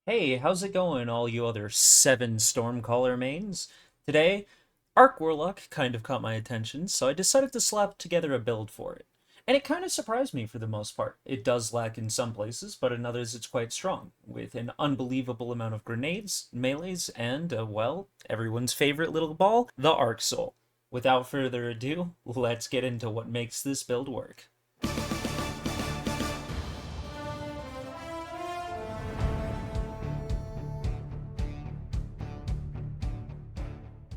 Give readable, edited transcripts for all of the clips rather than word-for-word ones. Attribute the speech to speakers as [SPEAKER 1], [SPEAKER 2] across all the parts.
[SPEAKER 1] Hey, how's it going, all you other 7 Stormcaller mains? Today, Arc Warlock kind of caught my attention, so I decided to slap together a build for it. And it kind of surprised me for the most part. It does lack in some places, but in others it's quite strong, with an unbelievable amount of grenades, melees, and, well, everyone's favorite little ball, the Arc Soul. Without further ado, let's get into what makes this build work.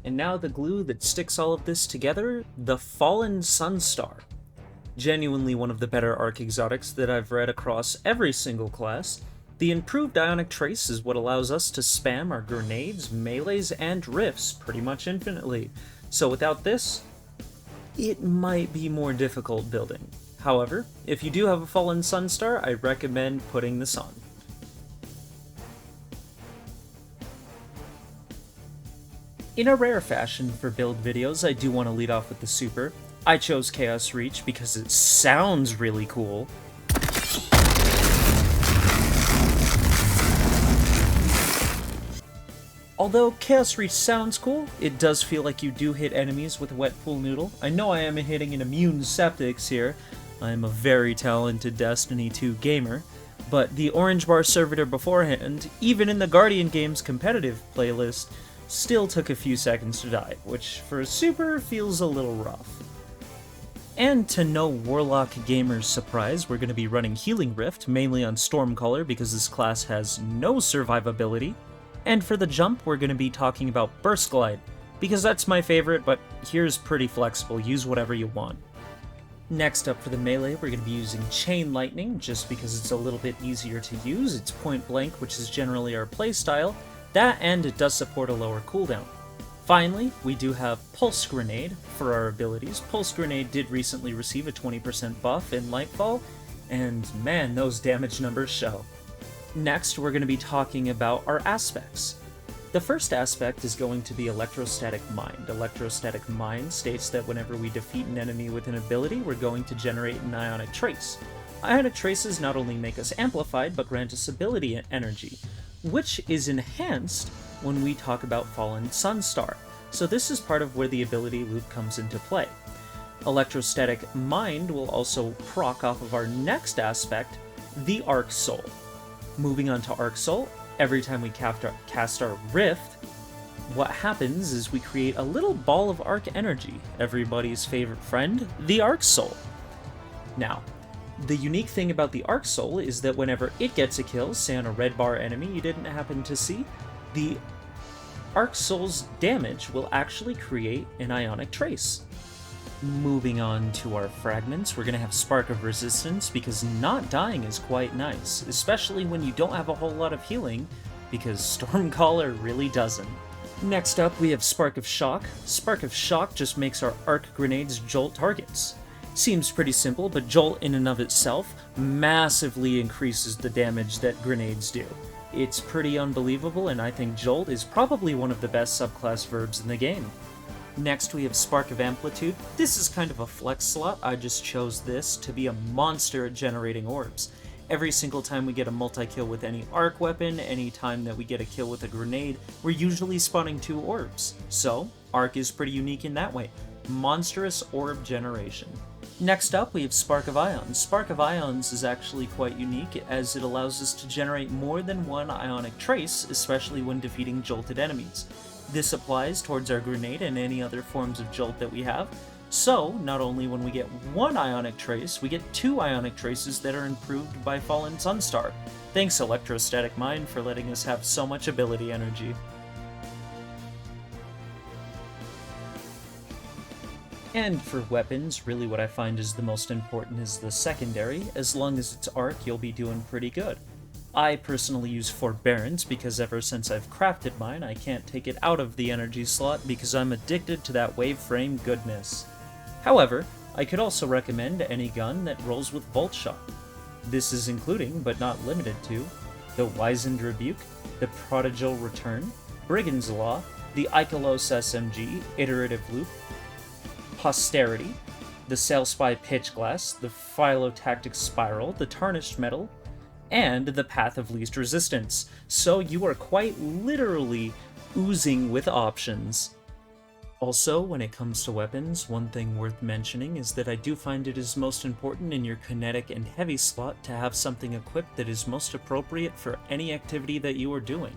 [SPEAKER 1] And now the glue that sticks all of this together, the Fallen Sunstar. Genuinely one of the better Arc exotics that I've read across every single class. The improved Ionic Trace is what allows us to spam our grenades, melees, and rifts pretty much infinitely. So without this, it might be more difficult building. However, if you do have a Fallen Sunstar, I recommend putting this on. In a rare fashion for build videos, I do want to lead off with the super. I chose Chaos Reach because it sounds really cool. Although Chaos Reach sounds cool, it does feel like you do hit enemies with a Wet Pool Noodle. I know I am hitting an immune Septix here. I am a very talented Destiny 2 gamer. But the Orange Bar servitor beforehand, even in the Guardian Games competitive playlist, still took a few seconds to die, which for a super feels a little rough. And to no Warlock gamer's surprise, we're going to be running Healing Rift, mainly on Stormcaller because this class has no survivability. And for the jump, we're going to be talking about Burst Glide, because that's my favorite, but here's pretty flexible, use whatever you want. Next up for the melee, we're going to be using Chain Lightning, just because it's a little bit easier to use. It's point blank, which is generally our playstyle. That, and it does support a lower cooldown. Finally, we do have Pulse Grenade for our abilities. Pulse Grenade did recently receive a 20% buff in Lightfall, and man, those damage numbers show. Next, we're going to be talking about our aspects. The first aspect is going to be Electrostatic Mind. Electrostatic Mind states that whenever we defeat an enemy with an ability, we're going to generate an Ionic Trace. Ionic Traces not only make us amplified, but grant us ability energy, which is enhanced when we talk about Fallen Sunstar. So this is part of where the ability loop comes into play. Electrostatic Mind will also proc off of our next aspect, the Arc Soul. Moving on to Arc Soul, every time we cast our Rift, what happens is we create a little ball of Arc Energy, everybody's favorite friend, the Arc Soul. Now, the unique thing about the Arc Soul is that whenever it gets a kill, say on a red bar enemy you didn't happen to see, the Arc Soul's damage will actually create an Ionic Trace. Moving on to our fragments, we're going to have Spark of Resistance, because not dying is quite nice, especially when you don't have a whole lot of healing, because Stormcaller really doesn't. Next up, we have Spark of Shock. Spark of Shock just makes our arc grenades jolt targets. Seems pretty simple, but Jolt in and of itself massively increases the damage that grenades do. It's pretty unbelievable, and I think Jolt is probably one of the best subclass verbs in the game. Next we have Spark of Amplitude. This is kind of a flex slot, I just chose this to be a monster at generating orbs. Every single time we get a multi-kill with any arc weapon, any time that we get a kill with a grenade, we're usually spawning 2 orbs. So, arc is pretty unique in that way. Monstrous orb generation. Next up, we have Spark of Ions. Spark of Ions is actually quite unique, as it allows us to generate more than one Ionic Trace, especially when defeating jolted enemies. This applies towards our grenade and any other forms of jolt that we have. So, not only when we get 1 Ionic Trace, we get 2 Ionic Traces that are improved by Fallen Sunstar. Thanks Electrostatic Mind for letting us have so much ability energy. And for weapons, really what I find is the most important is the secondary. As long as it's arc, you'll be doing pretty good. I personally use Forbearance because ever since I've crafted mine, I can't take it out of the energy slot because I'm addicted to that wave frame goodness. However, I could also recommend any gun that rolls with Volt Shot. This is including, but not limited to, the Wizened Rebuke, the Prodigal Return, Brigand's Law, the Ikelos SMG, Iterative Loop, Posterity, the Sail Spy Pitch Glass, the Philotactic Spiral, the Tarnished Metal, and the path of least resistance, so you are quite literally oozing with options. Also, when it comes to weapons, one thing worth mentioning is that I do find it is most important in your kinetic and heavy slot to have something equipped that is most appropriate for any activity that you are doing.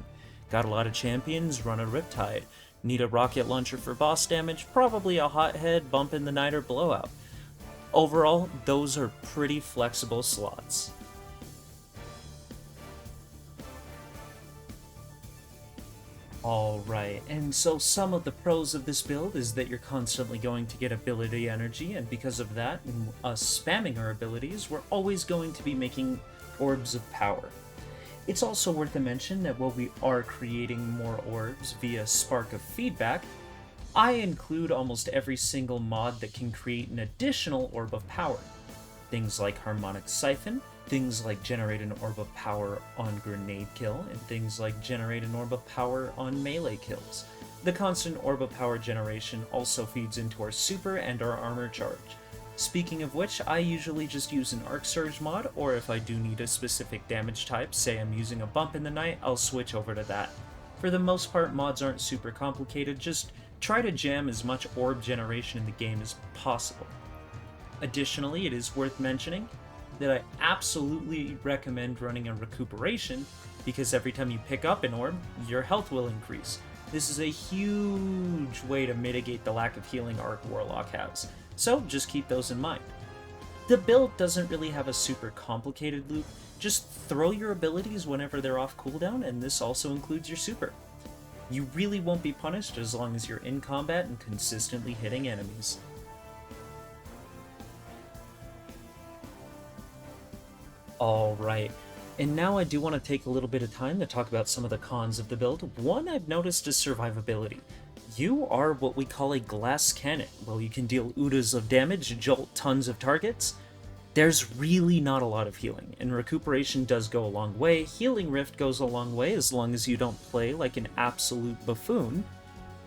[SPEAKER 1] Got a lot of champions, run a Riptide. Need a rocket launcher for boss damage, probably a Hothead, Bump in the Night, or Blowout. Overall, those are pretty flexible slots. Alright, and so some of the pros of this build is that you're constantly going to get ability energy, and because of that, and us spamming our abilities, we're always going to be making orbs of power. It's also worth a mention that while we are creating more orbs via Spark of Feedback, I include almost every single mod that can create an additional orb of power. Things like Harmonic Siphon, things like generate an orb of power on grenade kill, and things like generate an orb of power on melee kills. The constant orb of power generation also feeds into our super and our armor charge. Speaking of which, I usually just use an Arc Surge mod, or if I do need a specific damage type, say I'm using a Bump in the Night, I'll switch over to that. For the most part, mods aren't super complicated, just try to jam as much orb generation in the game as possible. Additionally, it is worth mentioning that I absolutely recommend running a recuperation, because every time you pick up an orb, your health will increase. This is a huge way to mitigate the lack of healing Arc Warlock has, so just keep those in mind. The build doesn't really have a super complicated loop, just throw your abilities whenever they're off cooldown, and this also includes your super. You really won't be punished as long as you're in combat and consistently hitting enemies. Alright, and now I do want to take a little bit of time to talk about some of the cons of the build. One I've noticed is survivability. You are what we call a glass cannon. While you can deal oodles of damage, jolt tons of targets, there's really not a lot of healing, and recuperation does go a long way. Healing Rift goes a long way as long as you don't play like an absolute buffoon.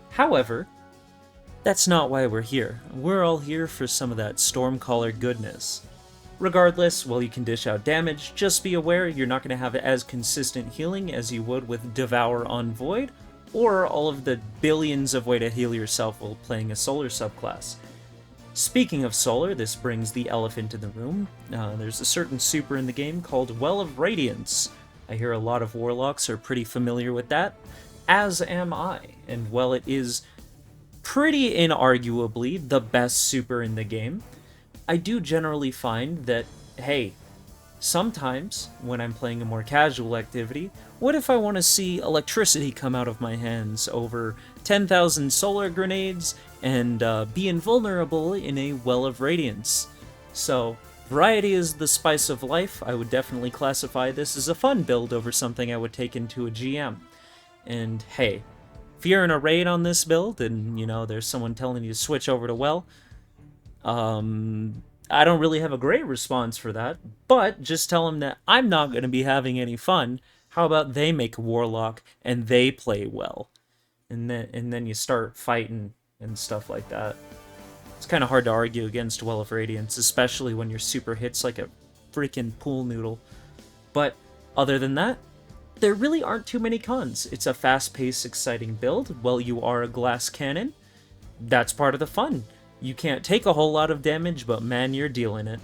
[SPEAKER 1] However, that's not why we're here. We're all here for some of that Stormcaller goodness. Regardless, while you can dish out damage, just be aware you're not going to have as consistent healing as you would with Devour on Void, or all of the billions of ways to heal yourself while playing a Solar subclass. Speaking of Solar, this brings the elephant in the room. There's a certain super in the game called Well of Radiance. I hear a lot of Warlocks are pretty familiar with that, as am I, and while it is pretty inarguably the best super in the game, I do generally find that, hey, sometimes when I'm playing a more casual activity, what if I want to see electricity come out of my hands over 10,000 solar grenades and be invulnerable in a Well of Radiance? So, variety is the spice of life. I would definitely classify this as a fun build over something I would take into a GM. And hey, if you're in a raid on this build and, you know, there's someone telling you to switch over to Well, I don't really have a great response for that, but just tell them that I'm not going to be having any fun. How about they make a Warlock and they play Well? And then you start fighting and stuff like that. It's kind of hard to argue against Well of Radiance, especially when your super hits like a freaking pool noodle. But other than that, there really aren't too many cons. It's a fast-paced, exciting build. While you are a glass cannon, that's part of the fun. You can't take a whole lot of damage, but man, you're dealing it.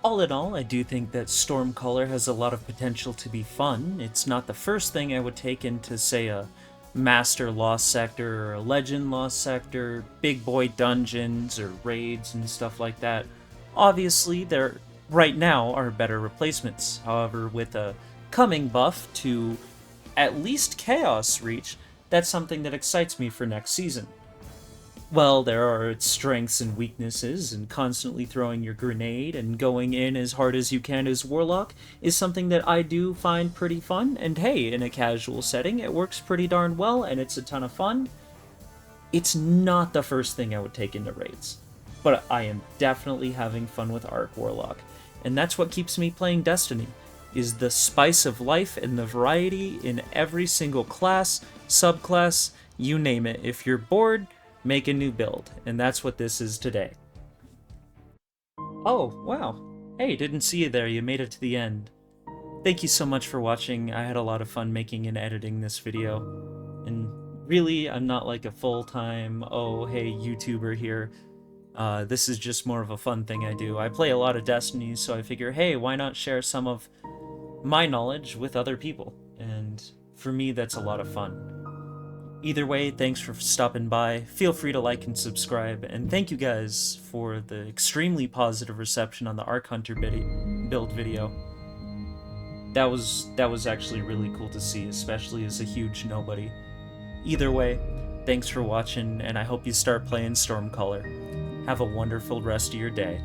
[SPEAKER 1] All in all, I do think that Stormcaller has a lot of potential to be fun. It's not the first thing I would take into, say, a Master Lost Sector or a Legend Lost Sector, big boy dungeons or raids and stuff like that. Obviously, there right now are better replacements. However, with a coming buff to at least Chaos Reach, that's something that excites me for next season. Well, there are its strengths and weaknesses, and constantly throwing your grenade and going in as hard as you can as Warlock is something that I do find pretty fun, and hey, in a casual setting, it works pretty darn well, and it's a ton of fun. It's not the first thing I would take into raids, but I am definitely having fun with Arc Warlock, and that's what keeps me playing Destiny, is the spice of life and the variety in every single class, subclass, you name it. If you're bored, make a new build, and that's what this is today. Oh, wow. Hey, didn't see you there. You made it to the end. Thank you so much for watching. I had a lot of fun making and editing this video. And really, I'm not like a full-time, oh, hey, YouTuber here. This is just more of a fun thing I do. I play a lot of Destiny, so I figure, hey, why not share some of my knowledge with other people? And for me, that's a lot of fun. Either way, thanks for stopping by. Feel free to like and subscribe, and thank you guys for the extremely positive reception on the Arc Hunter build video. That was actually really cool to see, especially as a huge nobody. Either way, thanks for watching, and I hope you start playing Stormcaller. Have a wonderful rest of your day.